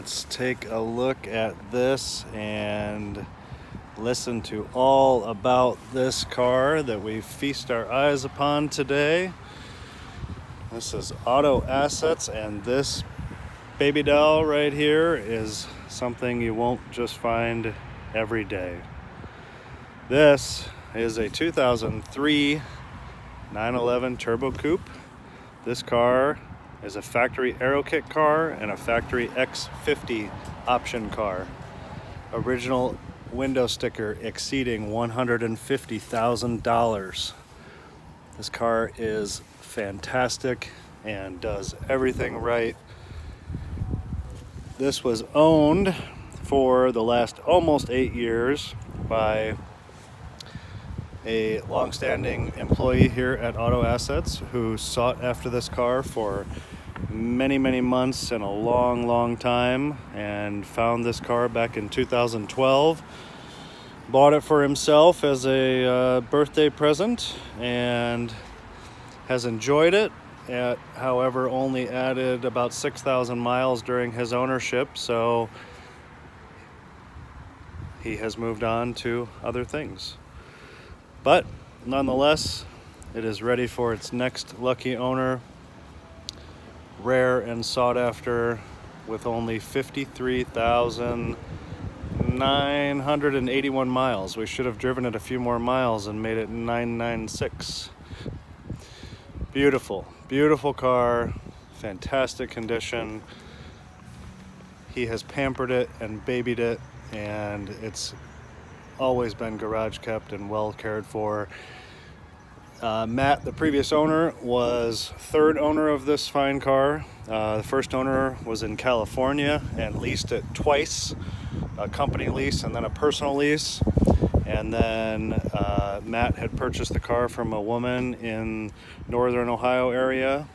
let's take a look at this and listen to all about this car that we feast our eyes upon today. This is Auto Assets, and this baby doll right here is something you won't just find every day. This is a 2003 911 Turbo Coupe. This car is a factory Aerokit car and a factory X50 option car. Original window sticker exceeding $150,000. This car is fantastic and does everything right. This was owned for the last almost 8 years by a long-standing employee here at Auto Assets who sought after this car for many months and a long time, and found this car back in 2012. Bought it for himself as a birthday present and has enjoyed it. However, only added about 6,000 miles during his ownership, so he has moved on to other things. But nonetheless, it is ready for its next lucky owner. Rare and sought after, with only 53,981 miles. We should have driven it a few more miles and made it 996. Beautiful car, fantastic condition. He has pampered it and babied it, and it's always been garage kept and well cared for. Matt, the previous owner, was third owner of this fine car. The first owner was in California and leased it twice, a company lease and then a personal lease. And then Matt had purchased the car from a woman in northern Ohio area,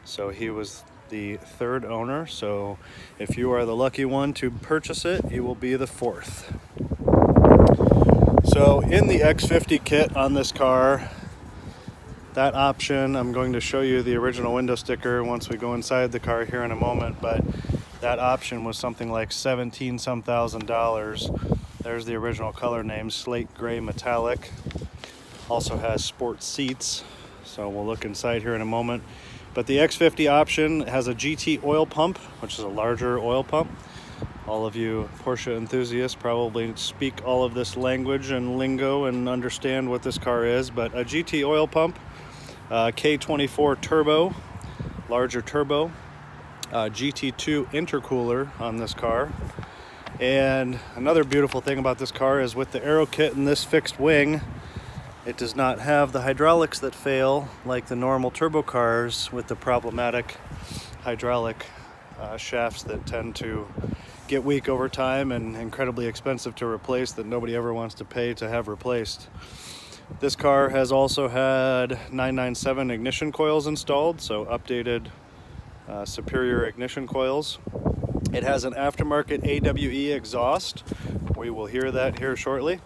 so he was the third owner. So if you are the lucky one to purchase it, you will be the fourth. So in the X50 kit on this car, that option, I'm going to show you the original window sticker once we go inside the car here in a moment, but that option was something like 17 some thousand dollars. There's the original color name, Slate Gray Metallic. Also has sport seats, so we'll look inside here in a moment. But the X50 option has a GT oil pump, which is a larger oil pump. All of you Porsche enthusiasts probably speak all of this language and lingo and understand what this car is, but a GT oil pump, K24 turbo, larger turbo, GT2 intercooler on this car. And another beautiful thing about this car is with the Aerokit and this fixed wing, it does not have the hydraulics that fail like the normal turbo cars with the problematic hydraulic shafts that tend to get weak over time and incredibly expensive to replace, that nobody ever wants to pay to have replaced. This car has also had 997 ignition coils installed, so updated superior ignition coils. It has an aftermarket AWE exhaust. We will hear that here shortly.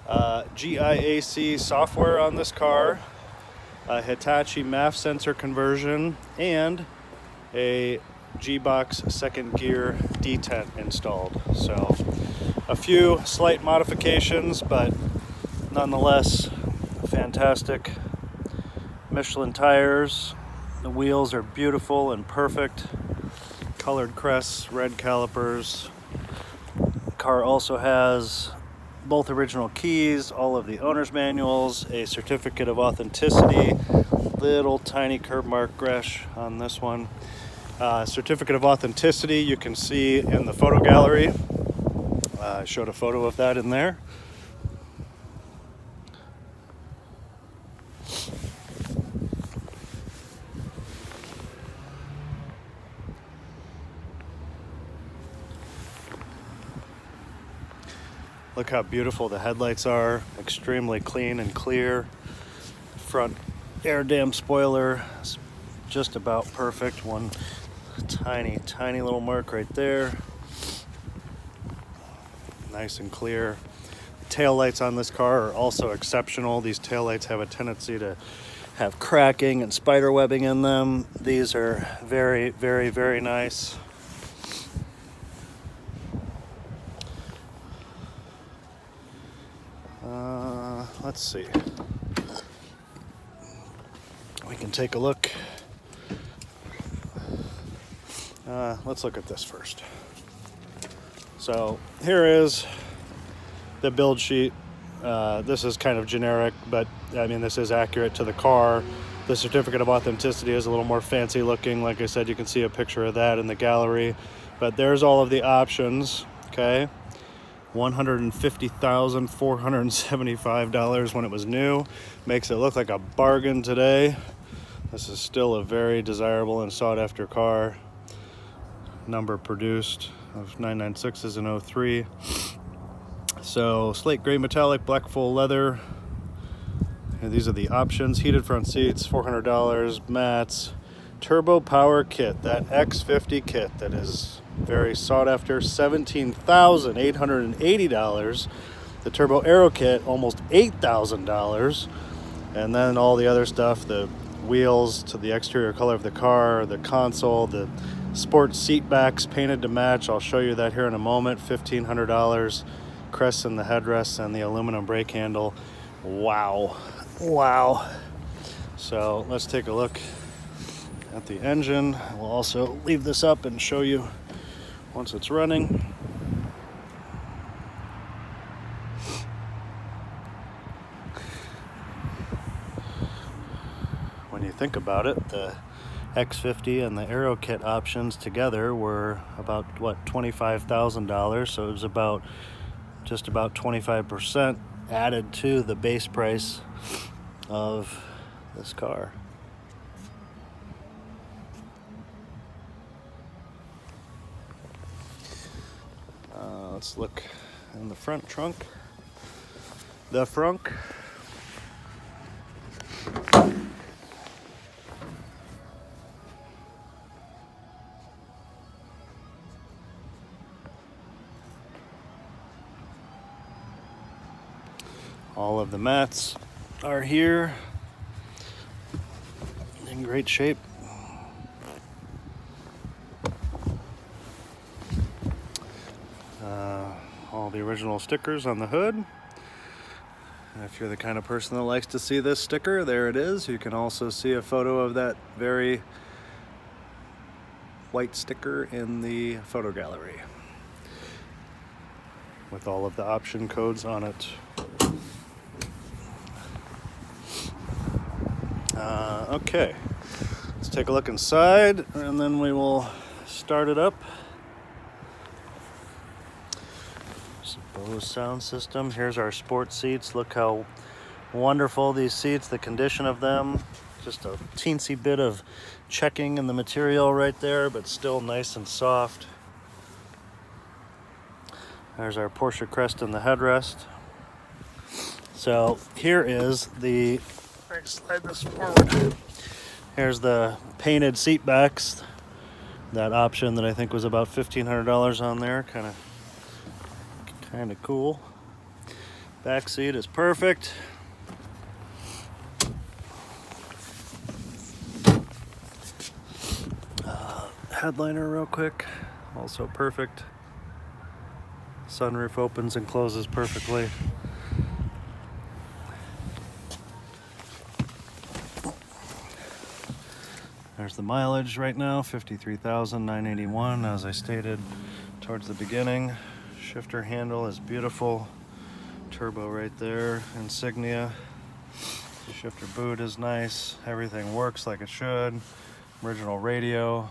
GIAC software on this car, a Hitachi MAF sensor conversion, and a G-Box second gear detent installed. So a few slight modifications, but nonetheless fantastic. Michelin tires. The wheels are beautiful and perfect. Colored crests, red calipers. The car also has both original keys, all of the owner's manuals, a certificate of authenticity, little tiny curb mark grash on this one. Certificate of authenticity you can see in the photo gallery. I showed a photo of that in there. Look how beautiful the headlights are, extremely clean and clear. Front air dam spoiler is just about perfect. One tiny little mark right there. Nice and clear. The tail lights on this car are also exceptional. These tail lights have a tendency to have cracking and spider webbing in them. These are very nice. let's see. We can take a look. Let's look at this first. So here is the build sheet. This is kind of generic, but I mean, this is accurate to the car. The certificate of authenticity is a little more fancy looking. Like I said, you can see a picture of that in the gallery. But there's all of the options, okay? $150,475 when it was new. Makes it look like a bargain today. This is still a very desirable and sought after car. Number produced of 996 in 03. So slate gray metallic, black full leather. And these are the options. Heated front seats, $400. Mats. Turbo power kit, that X50 kit that is very sought after, $17,880. The turbo Aerokit, almost $8,000. And then all the other stuff, the wheels to the exterior color of the car, the console, the sport seat backs painted to match. I'll show you that here in a moment. $1,500. Crests in the headrests and the aluminum brake handle. Wow. So let's take a look at the engine. We'll also leave this up and show you once it's running. When you think about it, the X50 and the Aerokit options together were about, what, $25,000. So it was just about 25% added to the base price of this car. Let's look in the front trunk. The frunk. All of the mats are here in great shape. All the original stickers on the hood. And if you're the kind of person that likes to see this sticker, there it is. You can also see a photo of that very white sticker in the photo gallery with all of the option codes on it. Okay, let's take a look inside and then we will start it up. Bose sound system. Here's our sports seats. Look how wonderful these seats, the condition of them. Just a teensy bit of checking in the material right there, but still nice and soft. There's our Porsche crest in the headrest. So here is the, slide this forward. Here's the painted seat backs. That option that I think was about $1,500 on there. Kind of cool. Back seat is perfect. Headliner real quick, also perfect. Sunroof opens and closes perfectly. There's the mileage right now, 53,981, as I stated towards the beginning. Shifter handle is beautiful. Turbo right there, insignia. Shifter boot is nice. Everything works like it should. Original radio.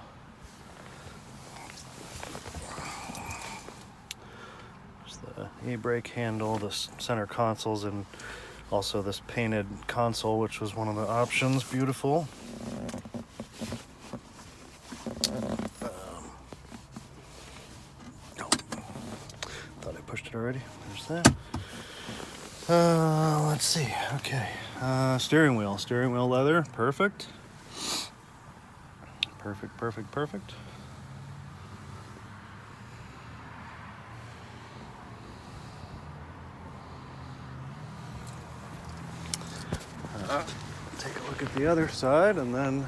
There's the e-brake handle, the center consoles, and also this painted console, which was one of the options. Beautiful. Pushed it already. There's that. Let's see. Okay. Steering wheel leather. Perfect. Perfect. Take a look at the other side and then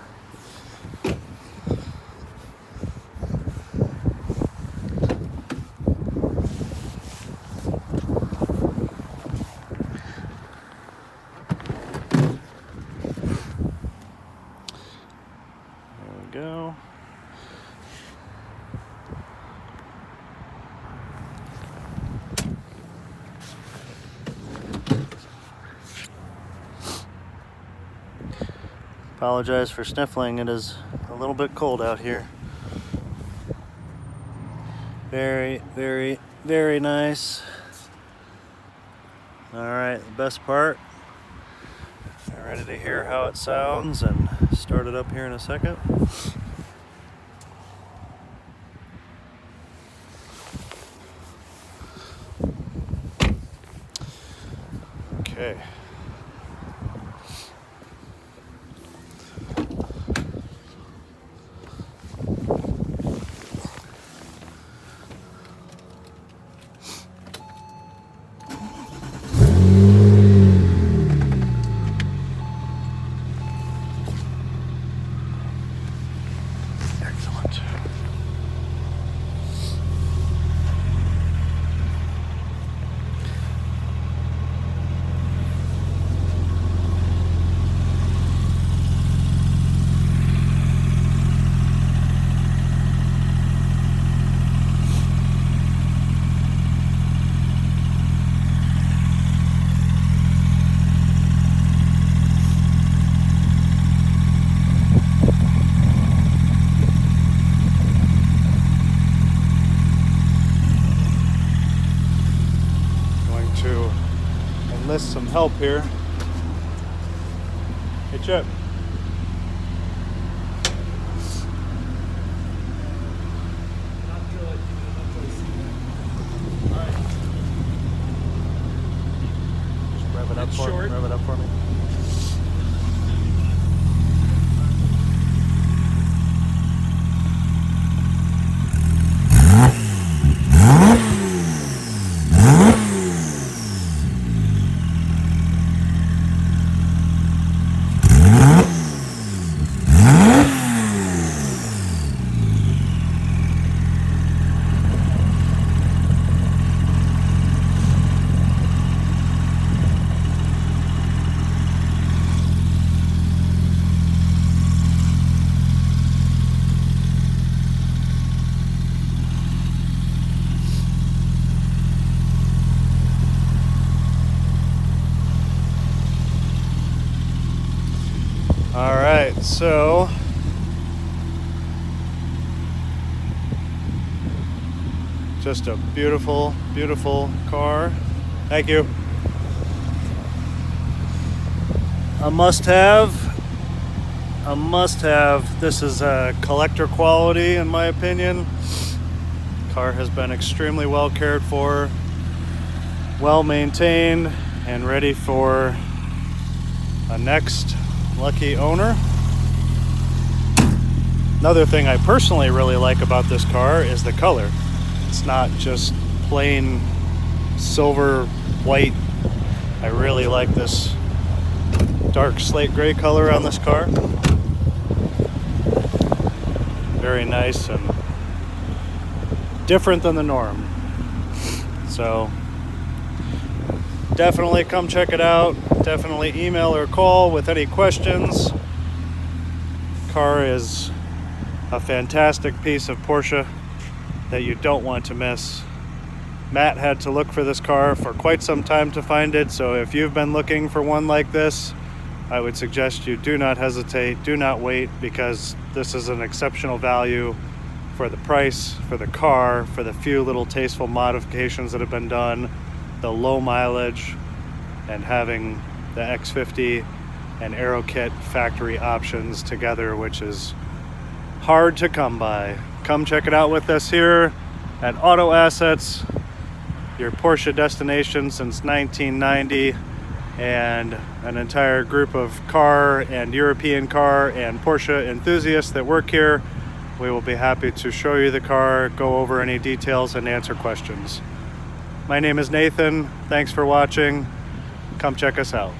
Apologize for sniffling. It is a little bit cold out here. Very, very, very nice. Alright, the best part. I'm ready to hear how it sounds and start it up here in a second. Okay. Excellent. To enlist some help here. Hey Chip. Just rev it up for me. Rev it up for me. All right, so just a beautiful, beautiful car. Thank you. A must-have. A must-have. This is a collector quality, in my opinion. Car has been extremely well cared for, well maintained, and ready for a next lucky owner. Another thing I personally really like about this car is the color. It's not just plain silver white. I really like this dark slate gray color on this car. Very nice and different than the norm. So definitely come check it out. Definitely email or call with any questions. Car is a fantastic piece of Porsche that you don't want to miss. Matt had to look for this car for quite some time to find it, so if you've been looking for one like this, I would suggest you do not hesitate, do not wait, because this is an exceptional value for the price, for the car, for the few little tasteful modifications that have been done, the low mileage, and having the X50 and Aerokit factory options together, which is hard to come by. Come check it out with us here at Auto Assets, your Porsche destination since 1990, and an entire group of car and European car and Porsche enthusiasts that work here. We will be happy to show you the car, go over any details, and answer questions. My name is Nathan. Thanks for watching. Come check us out.